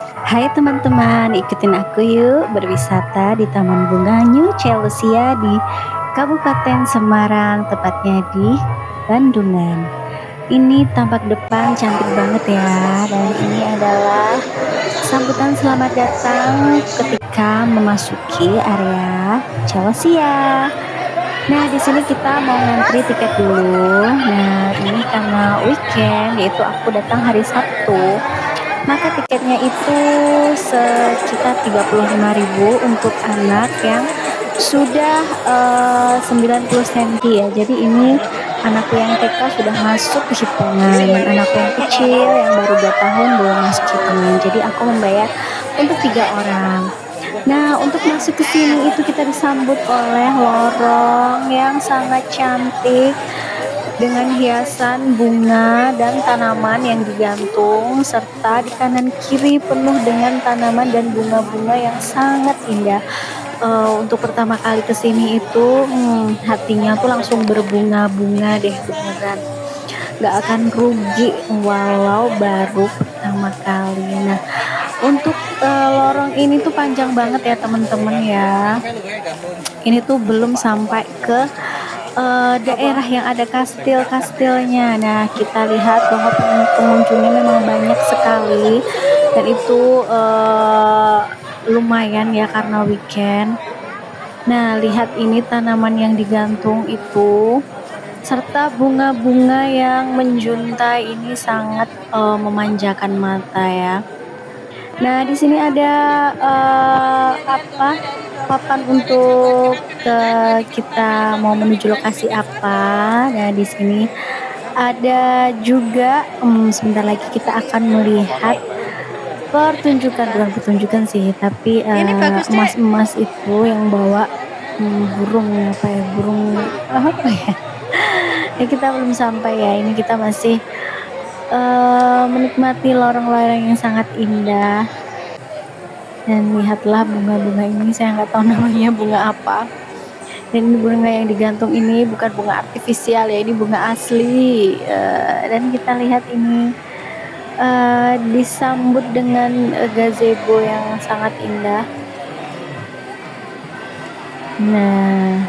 Hai teman-teman, ikutin aku yuk berwisata di Taman Bunga New Celosia di Kabupaten Semarang, tepatnya di Bandungan. Ini tampak depan cantik banget ya, dan ini adalah sambutan selamat datang ketika memasuki area Celosia. Nah, di sini kita mau ngantri tiket dulu. Nah, ini karena weekend, yaitu aku datang hari Sabtu, maka tiketnya itu sekitar 35.000 untuk anak yang sudah 90 cm ya. Jadi ini anakku yang TK sudah masuk ke hitungan, dan anakku yang kecil yang baru 2 tahun belum masuk hitungan. Jadi aku membayar untuk 3 orang. Nah, untuk masuk ke sini itu kita disambut oleh lorong yang sangat cantik dengan hiasan bunga dan tanaman yang digantung, serta di kanan kiri penuh dengan tanaman dan bunga-bunga yang sangat indah. Untuk pertama kali ke sini itu, hatinya tuh langsung berbunga-bunga deh beneran. Gak akan rugi walau baru pertama kali. Nah, untuk lorong ini tuh panjang banget ya teman-teman ya. Ini tuh belum sampai ke daerah yang ada kastil-kastilnya. Nah, kita lihat bahwa pengunjungnya memang banyak sekali, dan itu lumayan ya karena weekend. Nah, lihat ini tanaman yang digantung itu, serta bunga-bunga yang menjuntai ini sangat memanjakan mata ya. Nah, di sini ada papan untuk kita mau menuju lokasi apa. Nah, di sini ada juga sebentar lagi kita akan melihat pertunjukan, bukan pertunjukan sih, tapi Ini bagus deh. emas-emas itu yang bawa burung apa ya, burung apa ya? Ya kita belum sampai ya. Ini kita masih menikmati lorong-lorong yang sangat indah. Dan lihatlah bunga-bunga ini, saya nggak tahu namanya bunga apa. Dan bunga yang digantung ini bukan bunga artifisial ya, ini bunga asli. Dan kita lihat ini disambut dengan gazebo yang sangat indah. Nah,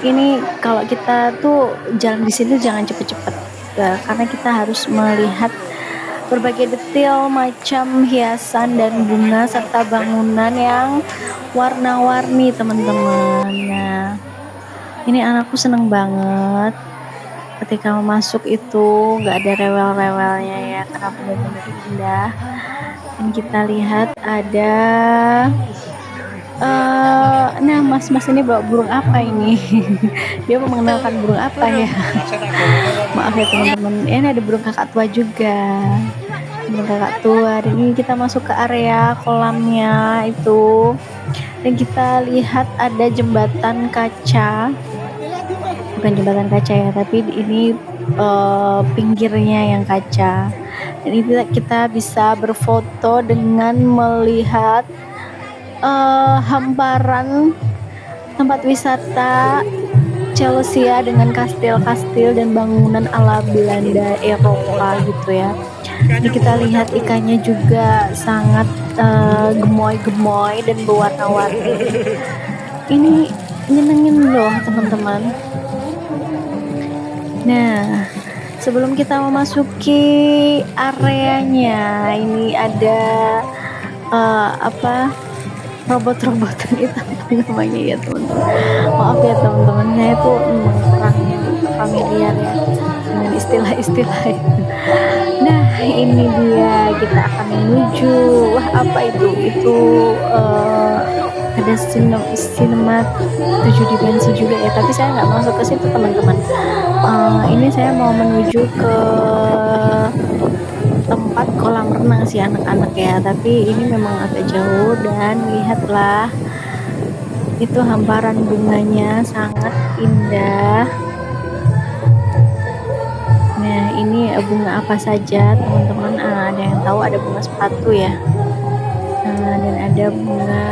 ini kalau kita tuh jalan di sini jangan cepet-cepet, karena kita harus melihat berbagai detail macam hiasan dan bunga serta bangunan yang warna-warni teman-teman. Nah, ini anakku seneng banget ketika masuk itu, nggak ada rewel-rewelnya ya, karena benar-benar indah. Dan kita lihat ada nah mas-mas ini bawa burung apa ini? Dia mau mengenalkan burung apa ya? Maaf ya teman-teman, ini ada burung kakak tua juga, burung kakak tua. Dan ini kita masuk ke area kolamnya itu, dan kita lihat ada jembatan kaca, bukan jembatan kaca ya, tapi ini pinggirnya yang kaca. Dan ini kita bisa berfoto dengan melihat hamparan tempat wisata Celosia dengan kastil-kastil dan bangunan ala Belanda Eropa gitu ya. Ini kita lihat ikannya juga sangat gemoy-gemoy dan berwarna-warni. Ini nyenengin loh teman-teman. Nah, sebelum kita memasuki areanya, ini ada robot-robotan itu apa namanya ya teman-teman. Maaf ya teman-teman, saya tuh memang kurang familiar ya dengan istilah-istilah itu. Nah, ini dia, kita akan menuju, wah apa itu ada sinema 7 dimensi juga ya, tapi saya nggak masuk ke situ teman-teman. Ini saya mau menuju ke tempat kolam renang sih anak-anak ya, tapi ini memang agak jauh. Dan lihatlah itu hamparan bunganya sangat indah. Nah, ini bunga apa saja teman-teman? Ada yang tahu, ada bunga sepatu ya, dan ada bunga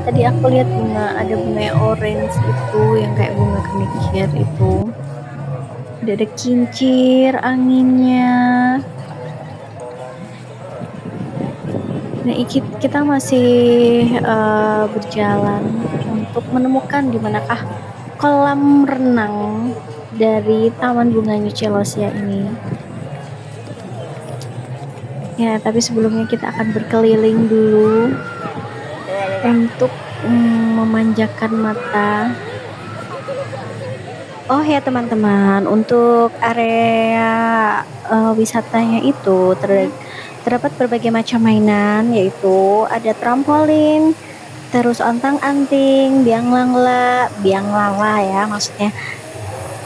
tadi aku lihat ada bunga yang orange itu, yang kayak bunga kenikir itu. Ada kincir anginnya. Nah, kita masih berjalan untuk menemukan di manakah kolam renang dari Taman Bunga New Celosia ini. Ya, tapi sebelumnya kita akan berkeliling dulu untuk memanjakan mata. Oh ya teman-teman, untuk area wisatanya itu terdapat berbagai macam mainan, yaitu ada trampolin, terus ontang-anting, biang lala ya maksudnya,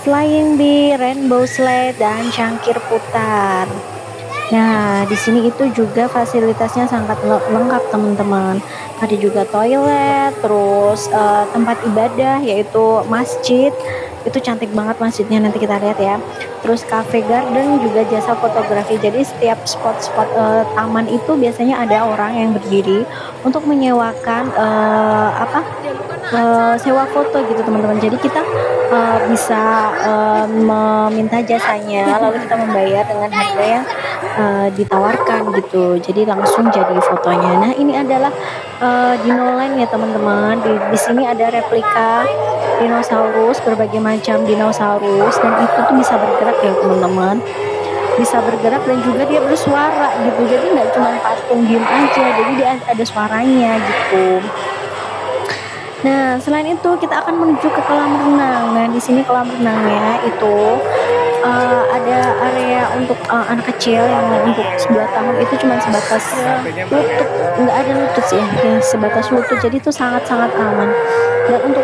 flying bee, rainbow slide, dan cangkir putar. Nah, di sini itu juga fasilitasnya sangat lengkap teman-teman. Ada juga toilet, terus tempat ibadah yaitu masjid. Itu cantik banget masjidnya, nanti kita lihat ya. Terus cafe garden, juga jasa fotografi. Jadi setiap spot-spot taman itu biasanya ada orang yang berdiri untuk menyewakan sewa foto gitu teman-teman. Jadi kita bisa meminta jasanya, lalu kita membayar dengan harga yang ditawarkan gitu. Jadi langsung jadi fotonya. Nah, ini adalah Dinoland ya teman-teman. Di sini ada replika dinosaurus, berbagai macam dinosaurus, dan itu tuh bisa bergerak ya teman-teman. Bisa bergerak dan juga dia bersuara gitu. Jadi nggak cuma patung diem aja, jadi dia ada suaranya gitu. Nah, selain itu kita akan menuju ke kolam renang. Nah, di sini kolam renangnya itu ada area untuk anak kecil yang untuk 2 tahun, itu cuma sebatas lutut, nggak ada lutut sih ya, sebatas lutut. Jadi itu sangat-sangat aman. Dan untuk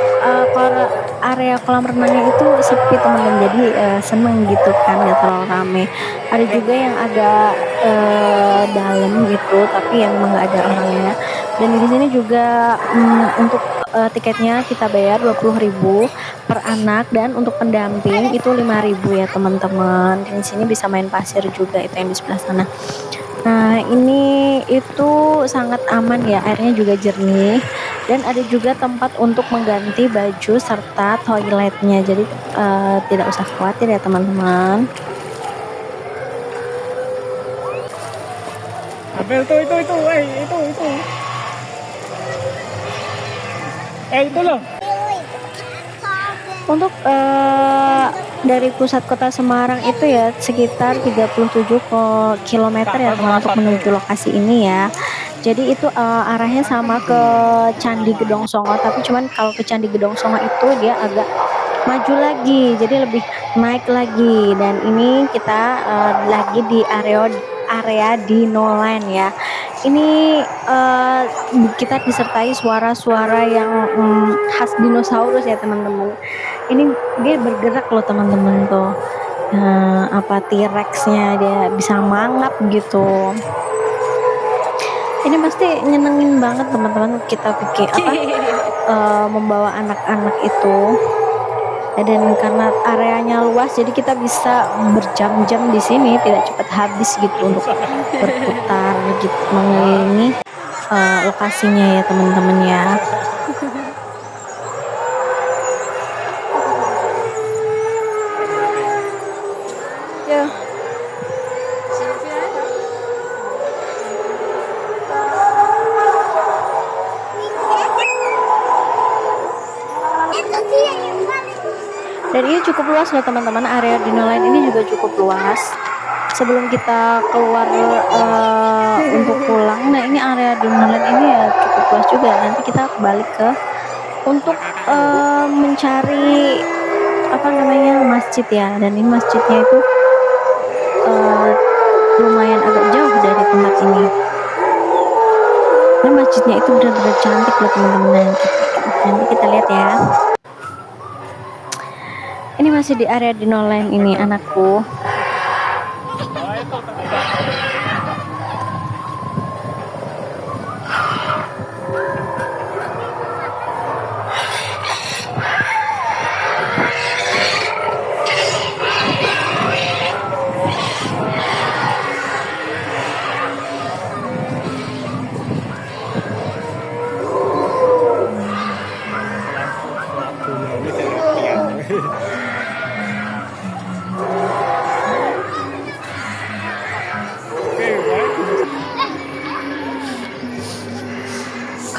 area kolam renangnya itu sepi teman-teman, jadi seneng gitu kan, nggak terlalu rame. Ada juga yang agak dalam gitu, tapi yang memang nggak ada orangnya. Dan di sini juga untuk tiketnya kita bayar 20.000 per anak, dan untuk pendamping itu 5.000 ya teman-teman. Di sini bisa main pasir juga, itu yang di sebelah sana. Nah, ini itu sangat aman ya, airnya juga jernih, dan ada juga tempat untuk mengganti baju serta toiletnya. Jadi tidak usah khawatir ya teman-teman. Abel tuh itu, itu loh. Untuk dari pusat kota Semarang itu ya sekitar 37 km ya teman, untuk menuju lokasi ini ya. Jadi itu arahnya sama ke Candi Gedong Songo, tapi cuman kalau ke Candi Gedong Songo itu dia agak maju lagi, jadi lebih naik lagi. Dan ini kita lagi di area Dinoland ya. Ini kita disertai suara-suara yang khas dinosaurus ya teman-teman. Ini dia bergerak loh teman-teman tuh. Apa T-Rex-nya dia bisa mangap gitu. Ini pasti nyenengin banget teman-teman, kita pikir membawa anak-anak itu. Dan karena areanya luas, jadi kita bisa berjam-jam di sini, tidak cepat habis gitu untuk berputar gitu mengelilingi lokasinya ya teman-teman ya. Dan ini cukup luas loh teman-teman, area Dinoland ini juga cukup luas. Sebelum kita keluar untuk pulang, nah ini area Dinoland ini ya cukup luas juga. Nanti kita balik ke untuk mencari masjid ya. Dan ini masjidnya itu lumayan agak jauh dari tempat ini. Dan masjidnya itu benar-benar cantik loh teman-teman. Nanti kita lihat ya. Ini masih di area Dinoland ini anakku.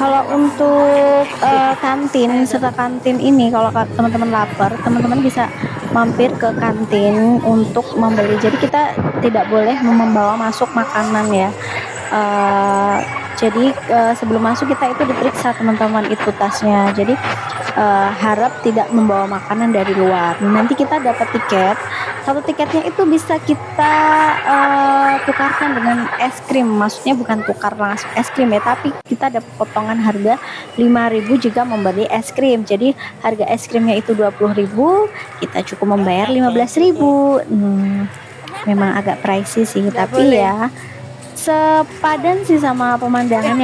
Kalau untuk kantin serta kantin ini, kalau teman-teman lapar, teman-teman bisa mampir ke kantin untuk membeli. Jadi kita tidak boleh membawa masuk makanan ya. Eh, jadi sebelum masuk kita itu diperiksa teman-teman itu tasnya. Jadi harap tidak membawa makanan dari luar. Nanti kita dapat tiket. Satu tiketnya itu bisa kita tukarkan dengan es krim. Maksudnya bukan tukar langsung es krim ya, tapi kita dapat potongan harga 5.000 jika membeli es krim. Jadi harga es krimnya itu 20.000, kita cukup membayar 15.000. Memang agak pricey sih, tapi ya sepadan sih sama pemandangan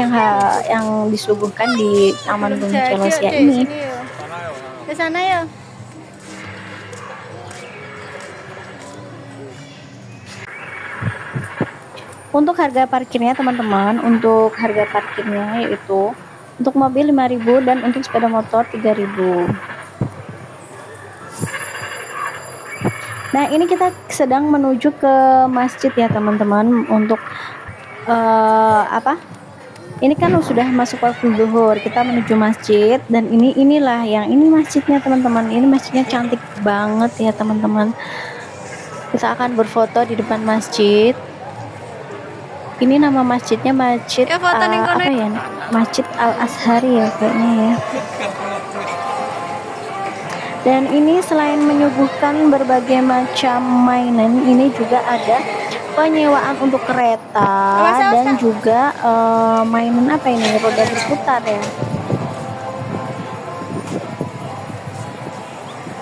yang disuguhkan di Taman Bunga Celosia ini. Ke sana ya. Untuk harga parkirnya teman-teman, untuk harga parkirnya yaitu untuk mobil 5.000 dan untuk sepeda motor 3.000. Nah, ini kita sedang menuju ke masjid ya teman-teman. Untuk apa? Ini kan sudah masuk waktu zuhur, kita menuju masjid, dan inilah yang ini masjidnya teman-teman. Ini masjidnya cantik banget ya teman-teman. Kita akan berfoto di depan masjid. Ini nama masjidnya Masjid Ya, foto ning kono. apa ya? Masjid Al Azhari ya kayaknya ya. Dan ini selain menyuguhkan berbagai macam mainan, ini juga ada penyewaan untuk kereta dan juga mainan apa ini, roda berputar ya.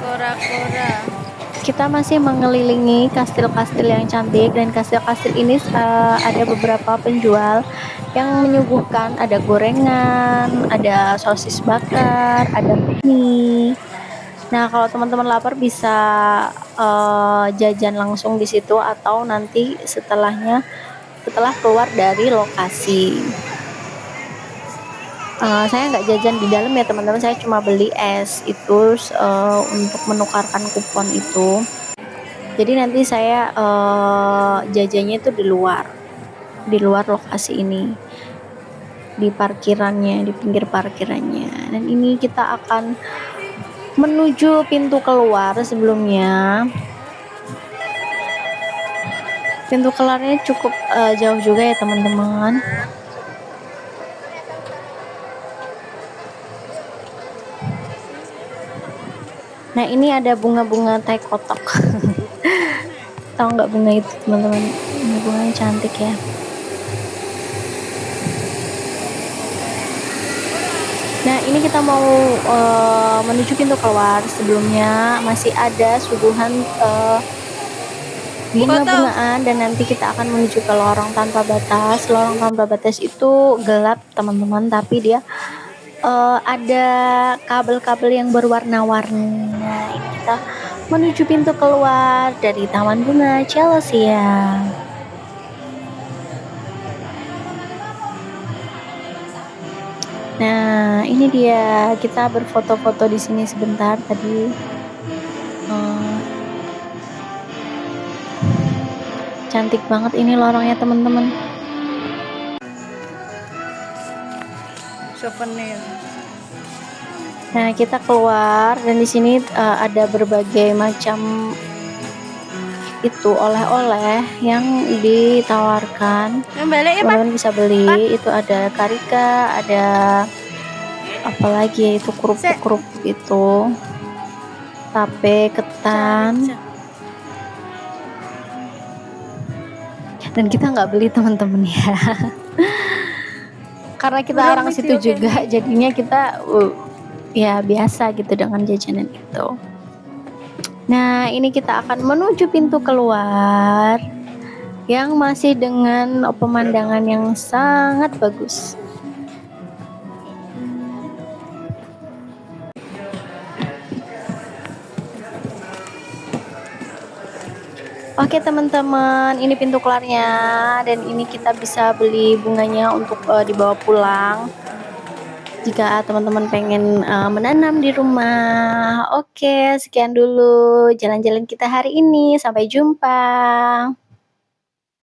Kora-kora. Kita masih mengelilingi kastil-kastil yang cantik, dan kastil-kastil ini ada beberapa penjual yang menyuguhkan, ada gorengan, ada sosis bakar, ada mie. Nah, kalau teman-teman lapar bisa jajan langsung di situ, atau nanti setelah keluar dari lokasi. Saya nggak jajan di dalam ya teman-teman, saya cuma beli es itu untuk menukarkan kupon itu. Jadi nanti saya jajannya itu di luar lokasi ini, di parkirannya, di pinggir parkirannya. Dan ini kita akan menuju pintu keluar. Sebelumnya pintu keluarnya cukup jauh juga ya teman-teman. Nah, ini ada bunga-bunga tai kotok. Tahu nggak bunga itu teman-teman? Bunganya cantik ya. Nah, ini kita mau menuju pintu keluar. Sebelumnya masih ada suguhan bunga-bungaan, dan nanti kita akan menuju ke lorong tanpa batas. Lorong tanpa batas itu gelap teman-teman, tapi dia ada kabel-kabel yang berwarna-warni. Nah, ini kita menuju pintu keluar dari Taman Bunga Celosia. Nah, ini dia, kita berfoto-foto di sini sebentar tadi. Cantik banget ini lorongnya teman-teman. Souvenir. Nah, kita keluar, dan di sini ada berbagai macam itu oleh-oleh yang ditawarkan. Teman-teman bisa beli. Itu ada karika, ada apa lagi ya, itu kerupuk-kerupuk itu, tape, ketan. Dan kita nggak beli teman-teman ya. Karena kita orang situ juga, jadinya kita ya biasa gitu dengan jajanan itu. Nah, ini kita akan menuju pintu keluar yang masih dengan pemandangan yang sangat bagus. Oke teman-teman, ini pintu keluarnya, dan ini kita bisa beli bunganya untuk dibawa pulang jika teman-teman pengen menanam di rumah. Oke, sekian dulu jalan-jalan kita hari ini. Sampai jumpa.